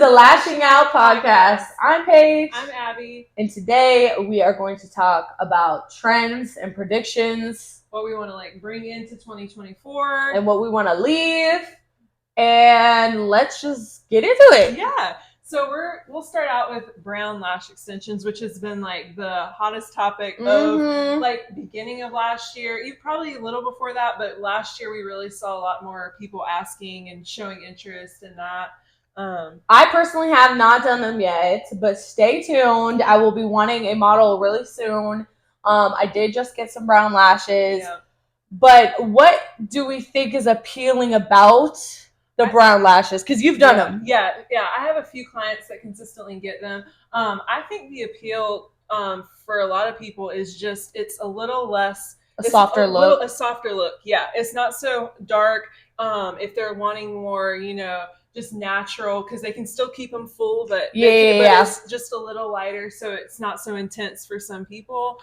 the Lashing Out podcast. I'm Paige. I'm Abby. And today we are going to talk about trends and predictions. What we want to bring into 2024. And what we want to leave. And let's just get into it. Yeah. So we'll start out with brown lash extensions, which has been the hottest topic of beginning of last year. Probably a little before that, but last year we really saw a lot more people asking and showing interest in that. I personally have not done them yet, but stay tuned. I will be wanting a model really soon. I did just get some brown lashes. Yeah. But what do we think is appealing about the brown lashes? Because you've done them. Yeah. I have a few clients that consistently get them. I think the appeal for a lot of people is just it's a little less... A softer look. A softer look, yeah. It's not so dark. If they're wanting more, just natural, because they can still keep them full, but it's just a little lighter, so it's not so intense for some people.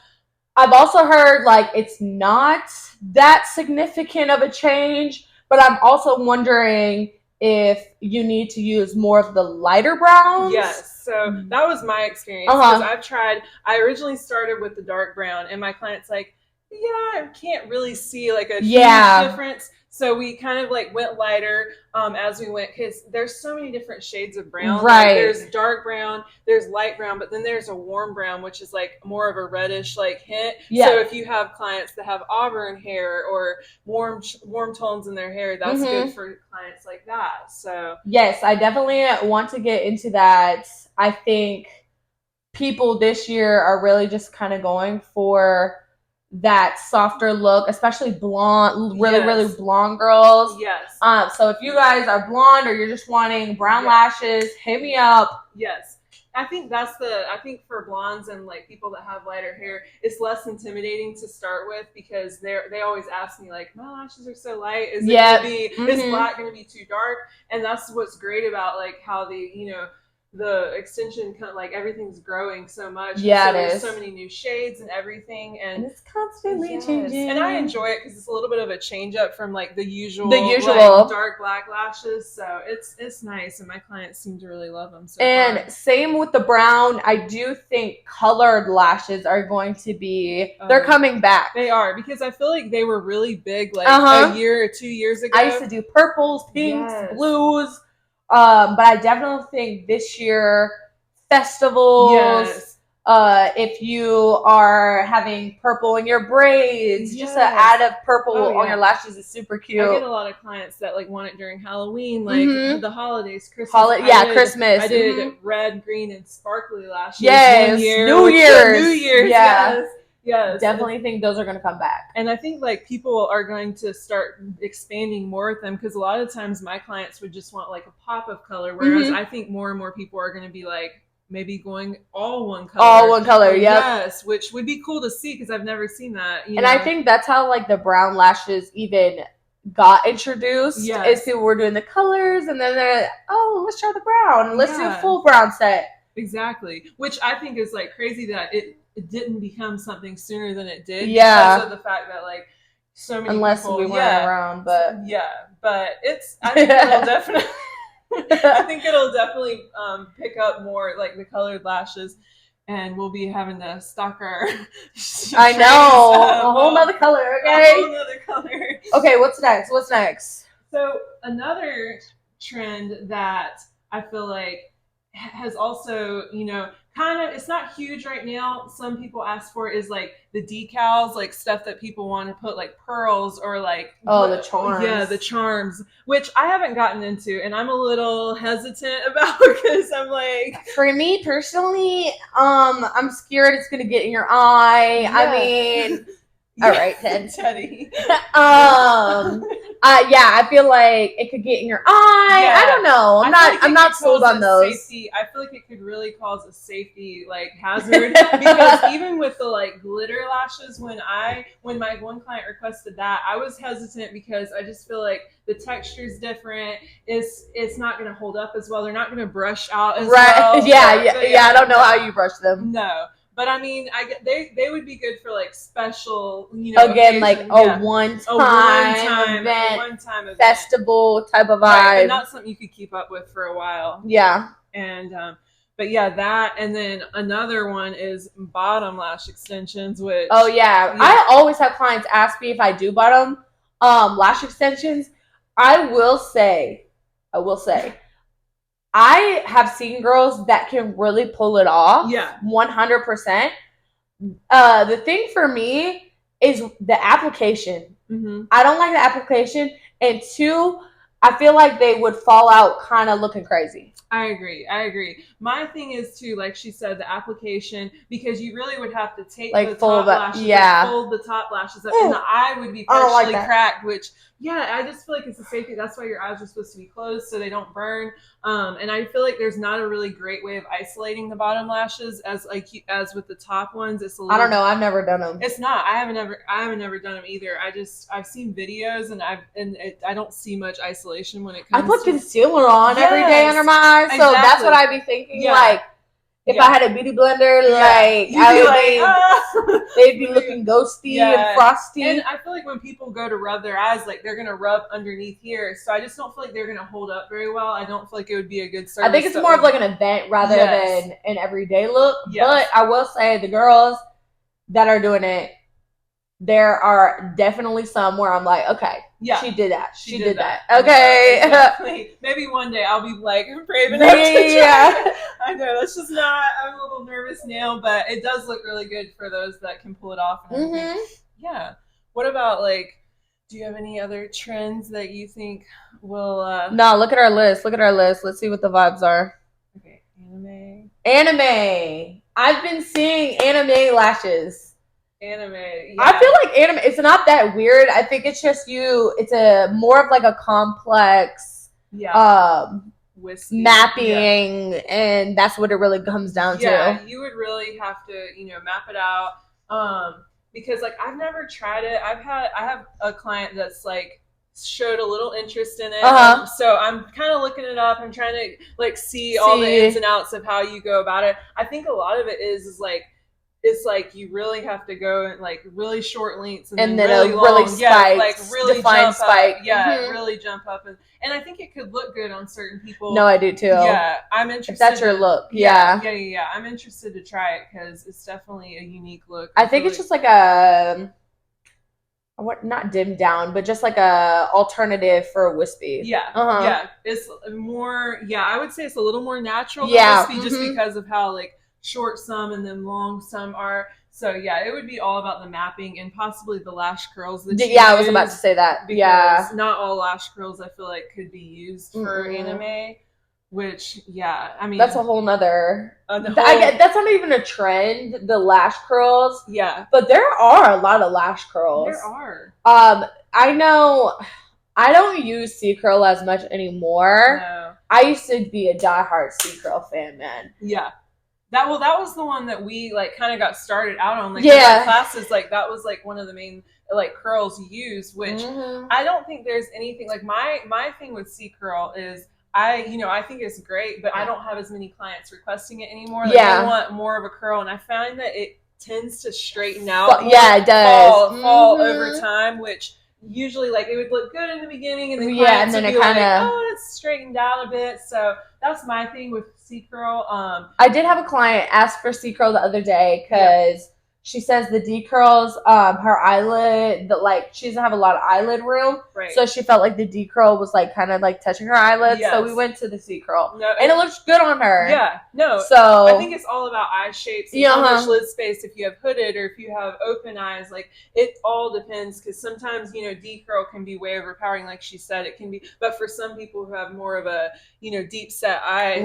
I've also heard it's not that significant of a change, but I'm also wondering if you need to use more of the lighter browns. Yes, so that was my experience, because I originally started with the dark brown, and my client's like, I can't really see a huge difference. So we kind of went lighter as we went, because there's so many different shades of brown. Right. There's dark brown, there's light brown, but then there's a warm brown, which is more of a reddish hint. Yeah. So if you have clients that have auburn hair or warm tones in their hair, that's good for clients like that. So yes, I definitely want to get into that. I think people this year are really just kind of going for that softer look, especially blonde, really blonde girls. Yes. So if you guys are blonde or you're just wanting brown lashes, hit me up. Yes. I think for blondes and people that have lighter hair, it's less intimidating to start with, because they always ask me my lashes are so light. Is is black going to be too dark? And that's what's great about how the extension everything's growing so much. Yeah, so it there's is. so many new shades and everything, and it's constantly changing. And I enjoy it because it's a little bit of a change up from the usual dark black lashes. So it's nice, and my clients seem to really love them. Same with the brown. I do think colored lashes are going to be they're coming back. They are, because I feel they were really big a year or 2 years ago. I used to do purples, pinks, blues. But I definitely think this year, festivals, if you are having purple in your braids, just an add of purple on your lashes is super cute. I get a lot of clients that want it during Halloween, the holidays, Christmas. Christmas. I did red, green, and sparkly lashes. Yes, one year. New Year's. Yeah. Yes. Definitely think those are going to come back. And I think people are going to start expanding more with them, because a lot of times my clients would just want a pop of color, whereas I think more and more people are going to be maybe going all one color. All one color, yes, which would be cool to see, because I've never seen that. And I think that's how the brown lashes even got introduced. Yes. Is people were doing the colors, and then they're let's try the brown. Let's do a full brown set. Exactly, which I think is crazy that it didn't become something sooner than it did. Yeah. Because of the fact that so many unless people, we weren't around, but but I think it'll definitely pick up more the colored lashes, and we'll be having to stock our I know a whole nother color. Okay, a whole nother color. Okay, what's next? So another trend that I feel has also kind of, it's not huge right now. Some people ask for is the decals, stuff that people want to put pearls or the charms. Yeah, the charms, which I haven't gotten into, and I'm a little hesitant about, because I'm for me personally, I'm scared it's gonna get in your eye. Yeah. I mean, all right, Teddy. I feel it could get in your eye. Yeah. I don't know. I'm not sold on those. Safety. I feel it could really cause a safety hazard, because even with the glitter lashes, when my one client requested that, I was hesitant, because I just feel the texture is different. It's not going to hold up as well. They're not going to brush out as well. Yeah. I don't know how you brush them. No. But I mean, they would be good for special, again, a one-time event, festival type of vibe. Right, but not something you could keep up with for a while. Yeah. And but yeah, that, and then another one is bottom lash extensions, which I always have clients ask me if I do bottom lash extensions. I will say I have seen girls that can really pull it off. 100%. The thing for me is the application. I don't like the application, and 2, I feel like they would fall out kind of looking crazy. I agree. My thing is too, like she said, the application, because you really would have to take the top lashes, fold the top lashes up, and the eye would be partially cracked, which, I just feel like it's a safety. That's why your eyes are supposed to be closed so they don't burn. And I feel like there's not a really great way of isolating the bottom lashes as with the top ones. It's a little, I don't know. I've never done them. It's not. I haven't ever done them either. I've seen videos, and I don't see much isolation when it comes. I put concealer on every day under my eyes, so that's what I'd be thinking. Like, if I had a beauty blender, like they'd be looking ghosty and frosty. And I feel like when people go to rub their eyes, like they're gonna rub underneath here, so I just don't feel like they're gonna hold up very well. I don't feel like it would be a good service. I think it's more of like an event rather than an everyday look. But I will say the girls that are doing it, there are definitely some where I'm like, okay, she did that. She did that. Okay. Exactly. Maybe one day I'll be like, I'm brave enough to try. I know, that's just not, I'm a little nervous now, but it does look really good for those that can pull it off. Yeah. What about, like, do you have any other trends that you think will... No, look at our list. Let's see what the vibes are. Okay. Anime. I've been seeing anime lashes. Anime. Yeah. I feel like anime, it's not that weird. I think it's just it's a more of like a complex mapping, and that's what it really comes down to. Yeah, you would really have to, map it out. Because like I've never tried it. I have a client that's like showed a little interest in it. So I'm kind of looking it up and trying to like see all the ins and outs of how you go about it. I think a lot of it is like, it's like you really have to go in like really short lengths and then really long, really spiked, like really defined spike. Really jump up, and I think it could look good on certain people. No, I do too. Yeah, I'm interested. If that's your look, yeah. I'm interested to try it because it's definitely a unique look. I think it's just like a not dimmed down, but just like a alternative for a wispy. Yeah, it's more. Yeah, I would say it's a little more natural than wispy, just because of how like short some and then long some are. So it would be all about the mapping and possibly the lash curls that I was about to say that. Because not all lash curls I feel like could be used for anime, which I mean that's a whole nother that's not even a trend, the lash curls. But there are a lot of lash curls. There are. I know I don't use C curl as much anymore. No. I used to be a diehard C curl fan, man. That was the one that we like kind of got started out on, like in our classes. Like that was like one of the main like curls used, which I don't think there's anything like my thing with C curl is I think it's great, but I don't have as many clients requesting it anymore. Like they want more of a curl, and I find that it tends to straighten out. It does fall over time, which usually like it would look good in the beginning, and then clients would be like, oh, it's straightened out a bit. So that's my thing with C curl. I did have a client ask for C curl the other day because she says the D curls, her eyelid, she doesn't have a lot of eyelid room, so she felt like the D curl was like kind of like touching her eyelids. So we went to the C curl, and it looks good on her. So I think it's all about eye shapes and how much lid space. If you have hooded or if you have open eyes, like it all depends. Because sometimes D curl can be way overpowering, like she said, it can be. But for some people who have more of a deep set eye,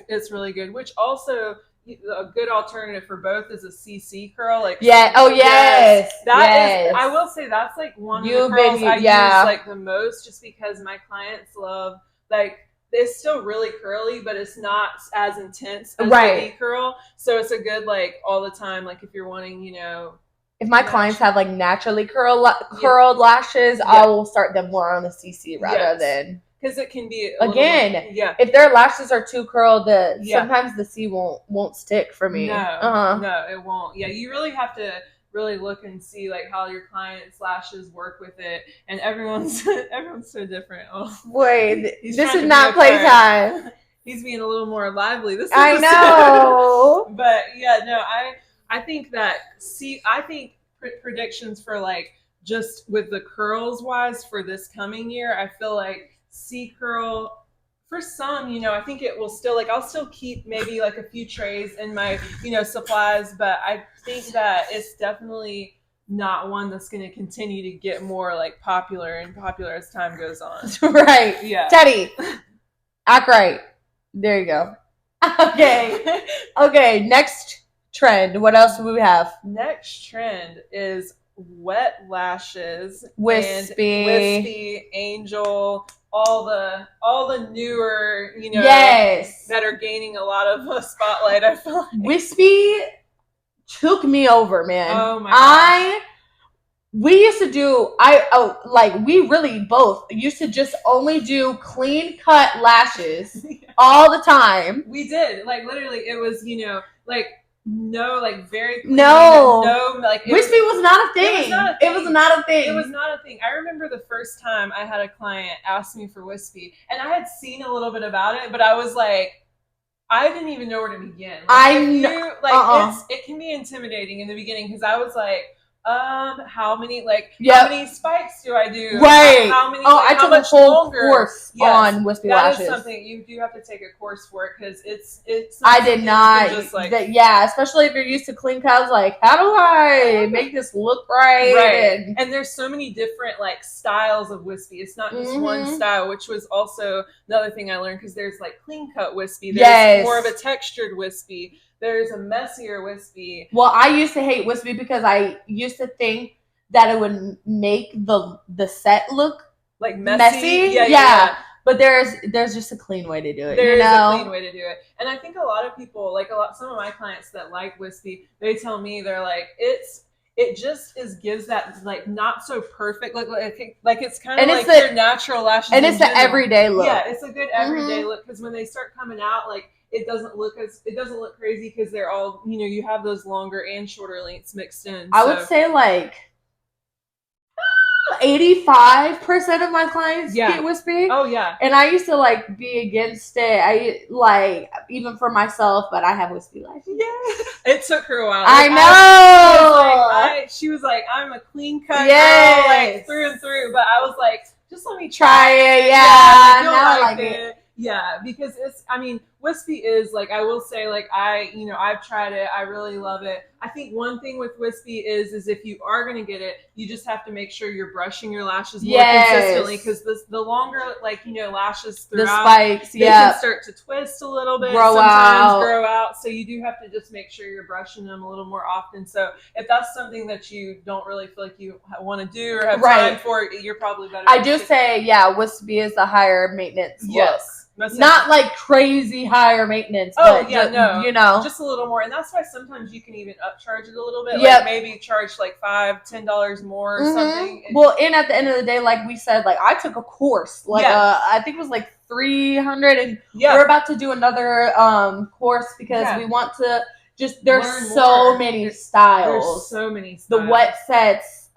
it's really good. Which also, a good alternative for both is a CC curl. Like yes. Is, I will say that's like one of the curls I use like the most, just because my clients love like it's still really curly, but it's not as intense as the D curl. So it's a good like all the time. Like if you're wanting, if my clients have like naturally curled lashes, I will start them more on the CC rather than. Because it can be if their lashes are too curled, sometimes the C won't stick for me. No, it won't. Yeah, you really have to really look and see like how your clients' lashes work with it, and everyone's so different. Oh, wait, this is not playtime. He's being a little more lively this episode. I know. But yeah, no, I think that I think predictions for like just with the curls wise for this coming year, I feel like C curl for some, I think it will still like I'll still keep maybe like a few trays in my, supplies, but I think that it's definitely not one that's going to continue to get more like popular as time goes on. Right. Yeah. Teddy. Act right. There you go. Okay. Okay. Next trend. What else do we have? Next trend is wet lashes. Wispy, Angel, all the newer, yes, that are gaining a lot of spotlight. I feel like Wispy took me over, man. Oh my gosh. We used to do, we really both used to just only do clean cut lashes all the time. We did. Like, literally, it was, like, no, like, very clean. No, like, Wispy was not a thing. It was not a thing. It was not a thing. I remember the first time I had a client ask me for Wispy, and I had seen a little bit about it, but I was like, I didn't even know where to begin. It can be intimidating in the beginning, because I was like, how many spikes do I do? Right. How many? I took a whole course on wispy lashes. That is something you do have to take a course for it, because it's. I did not. Just especially if you're used to clean cuts. Like, how do I make this look right? Right. And there's so many different like styles of wispy. It's not just one style, which was also another thing I learned, because there's like clean cut wispy. There's more of a textured wispy. There's a messier wispy. Well, I used to hate wispy because I used to think that it would make the set look like messy. Yeah. But there's just a clean way to do it. There's a clean way to do it. And I think a lot of people, some of my clients that like wispy, they tell me, they're like, it just gives that like not so perfect like it's kind of like your natural lashes. And it's the everyday look. Yeah, it's a good everyday look, because when they start coming out, like it doesn't look crazy, because they're all, you have those longer and shorter lengths mixed in. I would say like 85% of my clients get wispy. Oh yeah. And I used to like be against it. I like, even for myself, but I have wispy lashes. Yeah. It took her a while. I know. She was like, I'm a clean cut girl, like through and through. But I was like, just let me try it. Yeah. Now I like it. Yeah, because wispy is like, I will say, like, I've tried it. I really love it. I think one thing with wispy is if you are going to get it, you just have to make sure you're brushing your lashes more consistently, because the longer, lashes throughout, the spikes, they can start to twist a little bit, grow out. So you do have to just make sure you're brushing them a little more often. So if that's something that you don't really feel like you want to do or have time for, you're probably better. I do say, wispy is the higher maintenance look. Not like crazy higher maintenance. But just a little more. And that's why sometimes you can even upcharge it a little bit. Like maybe charge like $5-10 more or something. Well, and at the end of the day, like we said, like I took a course. I think it was like 300, and we're about to do another course, because we want to just there's so many styles. There's so many styles. The wet sets,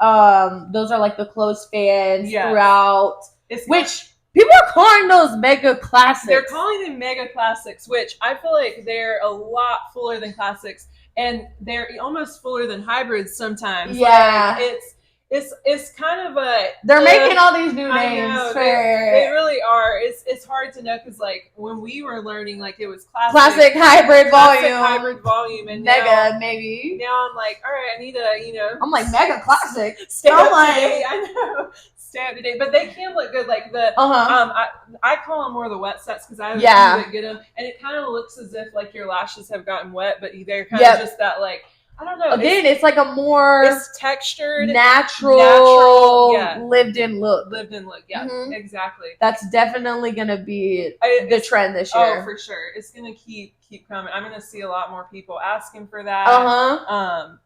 those are like the closed fans throughout. Which people are calling those mega classics. They're calling them mega classics, which I feel like they're a lot fuller than classics, and they're almost fuller than hybrids sometimes. Yeah. Like, it's kind of a... They're making all these new names. I know, they really are. It's hard to know, because like when we were learning, like it was classic hybrid volume, and mega now, maybe. Now I'm like, all right, I need to, I'm like mega classic. Stay up to date. I know. Stay up to date, but they can look good. Like the I call them more the wet sets, because I have get them, and it kind of looks as if like your lashes have gotten wet, but they're kind of just that, like, I don't know. Again, it's like a more textured, natural lived-in look. Yeah, exactly. That's definitely gonna be the trend this year. Oh, for sure. It's gonna keep coming. I'm gonna see a lot more people asking for that.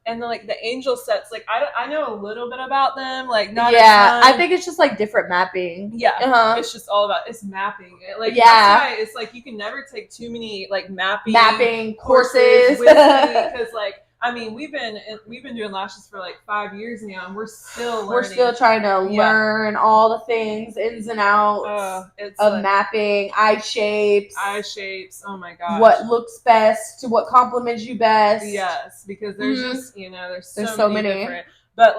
And then like the angel sets, like I know a little bit about them, like not a ton. I think it's just like different mapping. It's just all about mapping. Like that's why it's like you can never take too many like mapping courses with me, because like I mean, we've been doing lashes for like 5 years now, and we're still learning. We're still trying to learn all the things, ins and outs of like, mapping, eye shapes. Oh my gosh. What looks best, what compliments you best. Yes, because there's just, there's so many different. But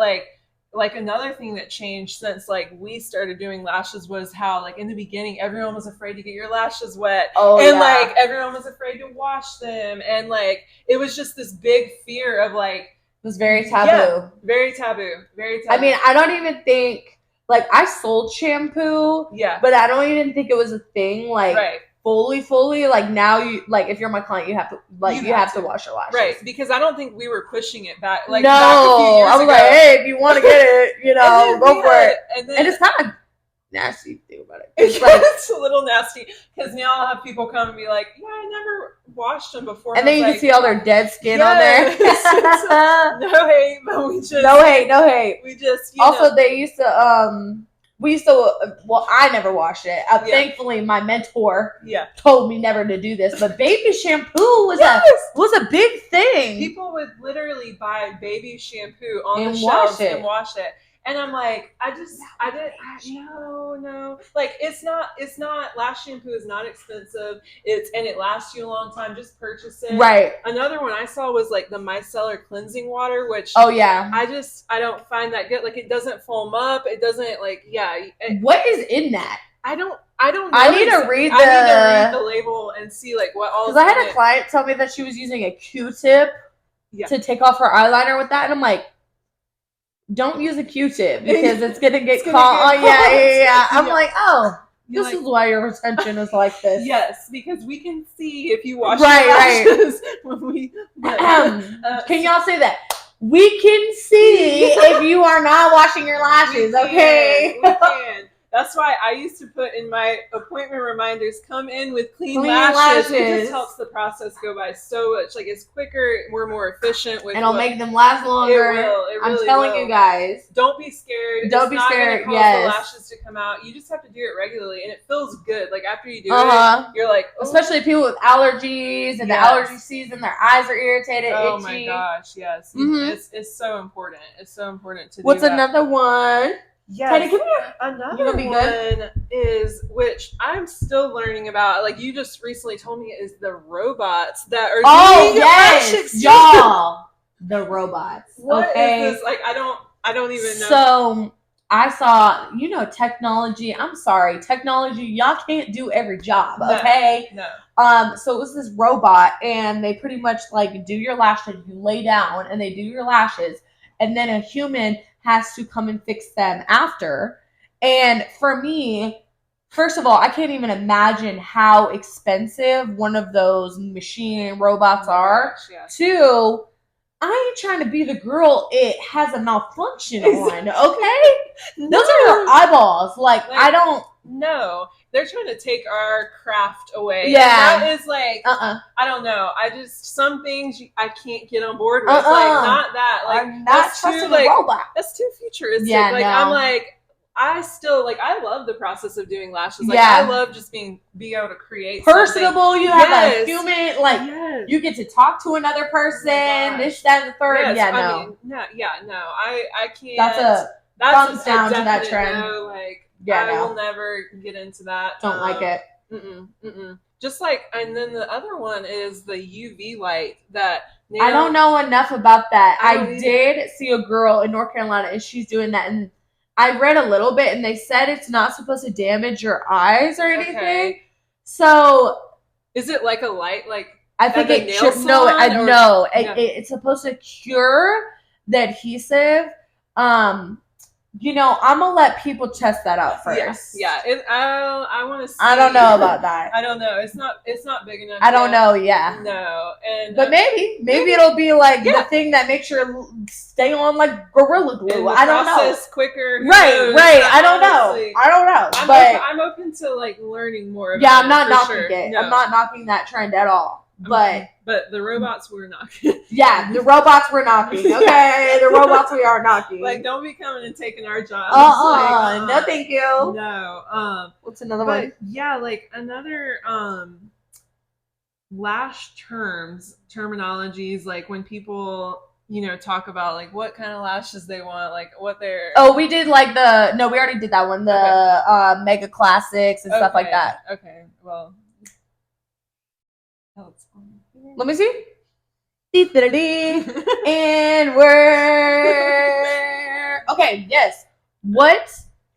like another thing that changed since like we started doing lashes was how like in the beginning everyone was afraid to get your lashes wet. And like everyone was afraid to wash them, and like it was just this big fear of like, it was very taboo. Yeah, very taboo. I mean, I don't even think like I sold shampoo. Yeah. But I don't even think it was a thing like fully like now you like if you're my client you have to like you have to wash your lashes. Right, because I don't think we were pushing it back like no, back a few years I was ago. like, hey, if you want to get it, go for it. And it's kind of nasty to think about it. It's like it's a little nasty because now I'll have people come and be like, yeah, I never washed them before. And then you can see all their dead skin on there. No hate, but we just no hate. We just also they used to we used to well I never washed it. Thankfully my mentor told me never to do this, but baby shampoo was a big thing. People would literally buy baby shampoo on the shelves and wash it. And I'm like, no. Like, it's not, lash shampoo is not expensive. And it lasts you a long time. Just purchase it. Right. Another one I saw was like the micellar cleansing water, which. Oh, yeah. I don't find that good. Like, it doesn't foam up. It doesn't, like, what is in that? I don't know. I need to read the label and see, like, what all is in it. Because I had a client tell me that she was using a Q-tip to take off her eyeliner with that. And I'm like, don't use a Q-tip because it's gonna get caught. Yeah. I'm like, this is why your retention is like this. Yes, because we can see if you wash your lashes when we. Can y'all say that? We can see if you are not washing your lashes. Okay. We can. That's why I used to put in my appointment reminders, come in with clean lashes. It just helps the process go by so much. Like, it's quicker, we're more efficient. And it'll make them last longer. It will. It really I'm telling you guys. Don't be scared. Don't be scared. It's not going to cause the lashes to come out. You just have to do it regularly, and it feels good. Like, after you do it, you're like... Oh. Especially people with allergies and the allergy season, their eyes are irritated, itchy. My gosh, yes. Mm-hmm. It's so important. It's so important to do What's another one? Yes. Teddy, come here. Another one is, which I'm still learning about, like you just recently told me, is the robots that are doing lash extensions. Y'all. The robots. What is this? Like, I don't even know. So I saw, technology. I'm sorry, technology. Y'all can't do every job, okay? No. So it was this robot, and they pretty much like do your lashes. You lay down, and they do your lashes, and then a human has to come and fix them after. And for me, first of all, I can't even imagine how expensive one of those machine robots are. Two, I ain't trying to be the girl it has a malfunction on, okay? Those are your eyeballs. Like, I don't... No. They're trying to take our craft away. Yeah. And that is like, I don't know. Some things I can't get on board with. Like, not that. Like, I'm not trusting a robot. That's too futuristic. Yeah, like, I'm like, I still, like, I love the process of doing lashes. Like, I love just being able to create personable. Something. You have a human, like, you get to talk to another person, this, that, and the third. Yes. I can't. That's thumbs down to that trend. No, like, I will never get into that. Don't like it. Just like, and then the other one is the UV light that. I don't know enough about that. I did see a girl in North Carolina, and she's doing that, and I read a little bit, and they said it's not supposed to damage your eyes or anything. Okay. So, is it like a light, like I think it should. It's supposed to cure the adhesive. I'm gonna let people test that out first. Yeah. I want to see. I don't know about that. I don't know. It's not big enough. I don't know. Yeah. No. But maybe it'll be like the thing that makes your stay on like Gorilla Glue. I don't know. Quicker. Right. I don't know. But I'm open to like learning more. Yeah, I'm not knocking it. No. I'm not knocking that trend at all. But the robots were knocking. Yeah, the robots were knocking. Okay, the robots we are knocking. Like, don't be coming and taking our jobs. No, thank you. No. What's another one? Yeah, like another lash terminologies, like when people, talk about like what kind of lashes they want, like what they're. Oh, we did like we already did that one. The Mega Classics and stuff like that. Okay, well. Let me see. And we're okay. Yes. What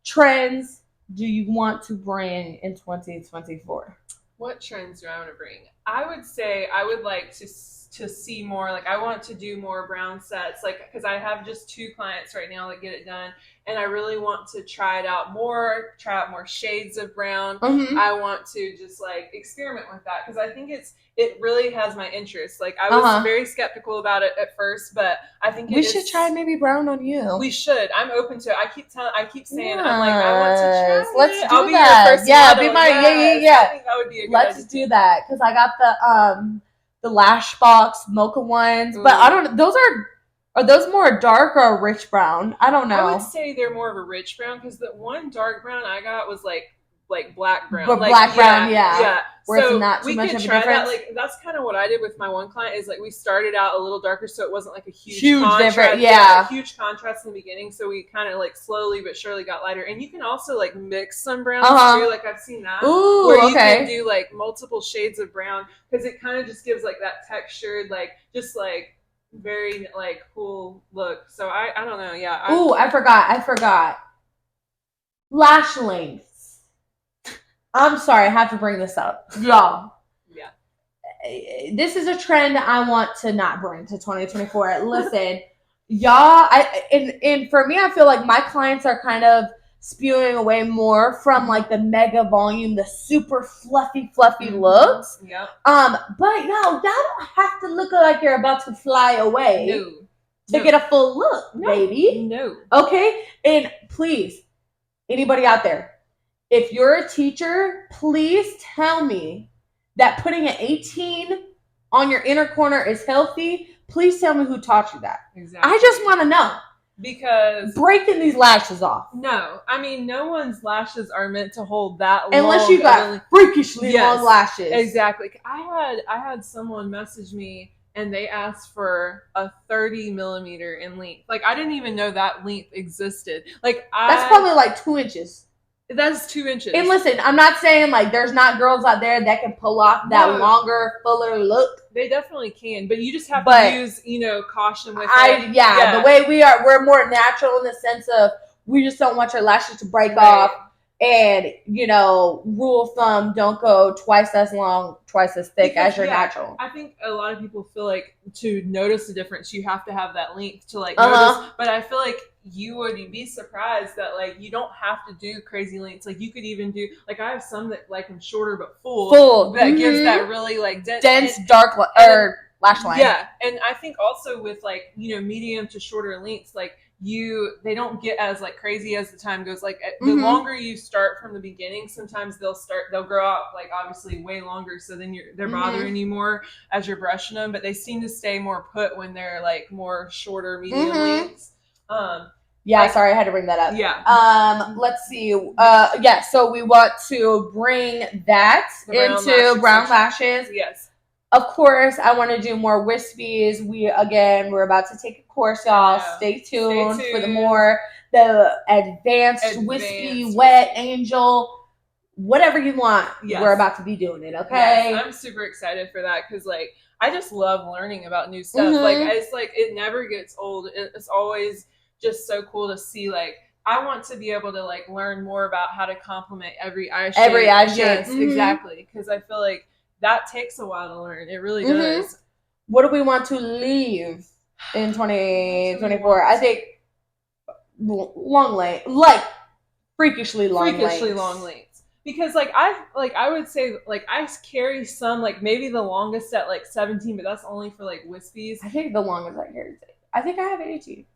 trends do you want to bring in 2024? What trends do I want to bring? I would say I would like to see more, like I want to do more brown sets, like because I have just 2 clients right now that get it done, and I really want to try out more shades of brown. I want to just like experiment with that because I think it really has my interest. Like I was very skeptical about it at first, but I think we should try maybe brown on you. We should. I'm open to it. I keep saying, I'm like, I want to try. Let's it. do I'll that. Be your first model. Be my yeah. I think that would be a good Let's idea. do that because I got the Lash Box mocha ones, but I don't. Those are those more dark or rich brown? I don't know. I would say they're more of a rich brown because the one dark brown I got was like black brown. But like, black brown, yeah. Where it's not too much of a difference. That. Like that's kind of what I did with my one client. Is like we started out a little darker, so it wasn't like a huge contrast. Yeah, a huge contrast in the beginning. So we kind of like slowly but surely got lighter. And you can also like mix some browns too. Like I've seen that. Ooh, where you can do like multiple shades of brown because it kind of just gives like that textured, like just like very like cool look. So I don't know. Yeah. I forgot. Lash lengths. I'm sorry, I have to bring this up. Y'all. Yeah. This is a trend I want to not bring to 2024. Listen, y'all, and for me, I feel like my clients are kind of spewing away more from like the mega volume, the super fluffy looks. Yeah. But y'all don't have to look like you're about to fly away. No. To get a full look, baby. No. Okay? And please, anybody out there, if you're a teacher, please tell me that putting an 18 on your inner corner is healthy. Please tell me who taught you that. Exactly. I just want to know. Because breaking these lashes off. No. I mean, no one's lashes are meant to hold that long. Unless you got freakishly long lashes. Exactly. I had someone message me and they asked for a 30 millimeter in length. Like, I didn't even know that length existed. Like, that's probably like 2 inches. That's 2 inches. And listen, I'm not saying like there's not girls out there that can pull off that longer, fuller look. They definitely can, but you just have to use, caution with it. The way we're more natural in the sense of we just don't want your lashes to break off. And, rule of thumb, don't go twice as long, twice as thick as your natural. I think a lot of people feel like to notice the difference, you have to have that length to like notice. But I feel like you would be surprised that like you don't have to do crazy lengths. Like you could even do like I have some that like them shorter but full that gives that really like dense dark lash line. Yeah, and I think also with like medium to shorter lengths, like they don't get as like crazy as the time goes. Like the longer you start from the beginning, sometimes they'll grow out like obviously way longer. So then they're bothering you more as you're brushing them, but they seem to stay more put when they're like more shorter, medium lengths. Sorry, I had to bring that up. Yeah. Let's see. So we want to bring that into brown lashes. Yes. Of course, I want to do more wispies. We're about to take a course, y'all. Stay tuned for the advanced wispy, wet angel, whatever you want. Yes. We're about to be doing it, okay? Yes, I'm super excited for that because, like, I just love learning about new stuff. Like, it's like it never gets old. It's always just so cool to see, like, I want to be able to, like, learn more about how to complement every eye shade. Yes, exactly. Because I feel like that takes a while to learn. It really does. What do we want to leave in 2024? I think long length, like freakishly long lengths. Because I would say like I carry some like maybe the longest at like 17, but that's only for like wispies. I think the longest I carry. I think I have 18.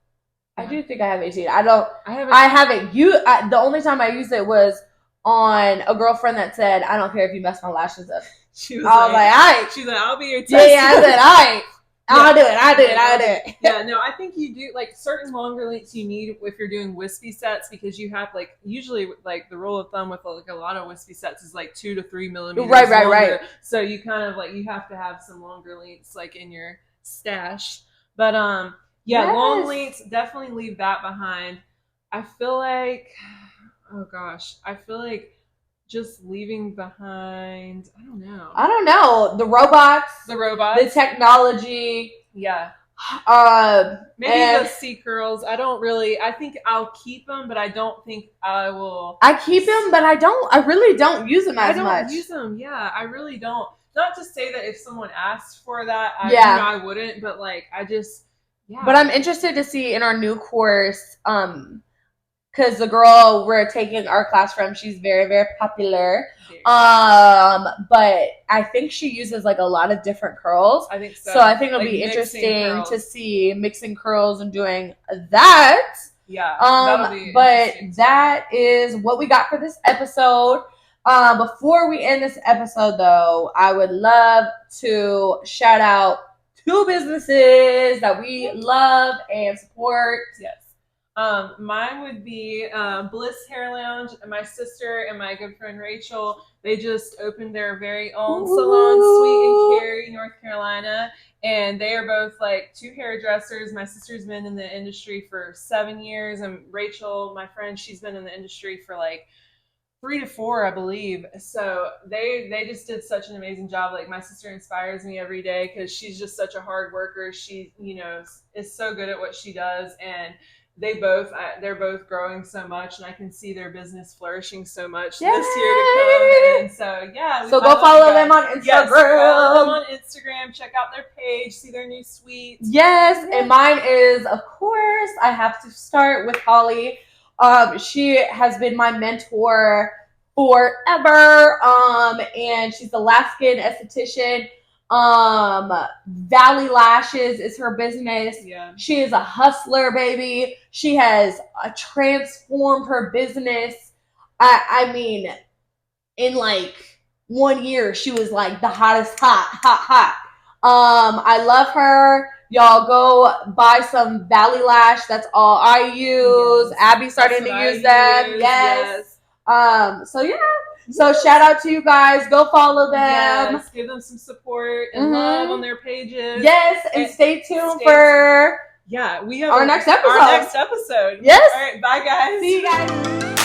I do think I have 18. I haven't used. The only time I used it was on a girlfriend that said, "I don't care if you mess my lashes up." I was like, all right. She's like, I'll be your test. Yeah, I said, all right. I'll do it. Yeah, no, I think you do like certain longer lengths you need if you're doing wispy sets, because you have like usually like the rule of thumb with like a lot of wispy sets is like 2 to 3 millimeters longer. So you kind of like you have to have some longer lengths like in your stash. But long lengths, definitely leave that behind. I feel like just leaving behind, I don't know. The robots, the technology. Yeah. Maybe the C curls. I think I'll keep them, but I don't think I will. I keep them, but I really don't use them as much. I don't use them. Yeah, I really don't. Not to say that if someone asked for that, I wouldn't, but like, But I'm interested to see in our new course, because the girl we're taking our class from, she's very, very popular. But I think she uses like a lot of different curls. I think so. So I think it'll be interesting to see mixing curls and doing that. Yeah. But that is what we got for this episode. Before we end this episode, though, I would love to shout out 2 businesses that we love and support. Yes. Mine would be Bliss Hair Lounge. My sister and my good friend Rachel, they just opened their very own salon suite in Cary, North Carolina. And they are both like 2 hairdressers. My sister's been in the industry for 7 years. And Rachel, my friend, she's been in the industry for like 3 to 4, I believe. So they just did such an amazing job. Like, my sister inspires me every day because she's just such a hard worker. She, is so good at what she does. And they're both growing so much, and I can see their business flourishing so much this year to come. And so so go follow them on Instagram. Yes, follow them on Instagram. Check out their page. See their new suites. Yes, and mine is, of course, I have to start with Holly. She has been my mentor forever. And she's Alaskan esthetician. Valley Lashes is her business. Yeah. She is a hustler, baby. She has transformed her business. I mean, in like 1 year, she was like the hottest hot. I love her. Y'all go buy some Valley Lash. That's all I use. Yes. Abby's starting to use them. Yes. So yeah. So shout out to you guys. Go follow them. Yes, give them some support and love on their pages. Yes, and stay tuned for we have our next episode. Yes. All right, bye guys. See you guys.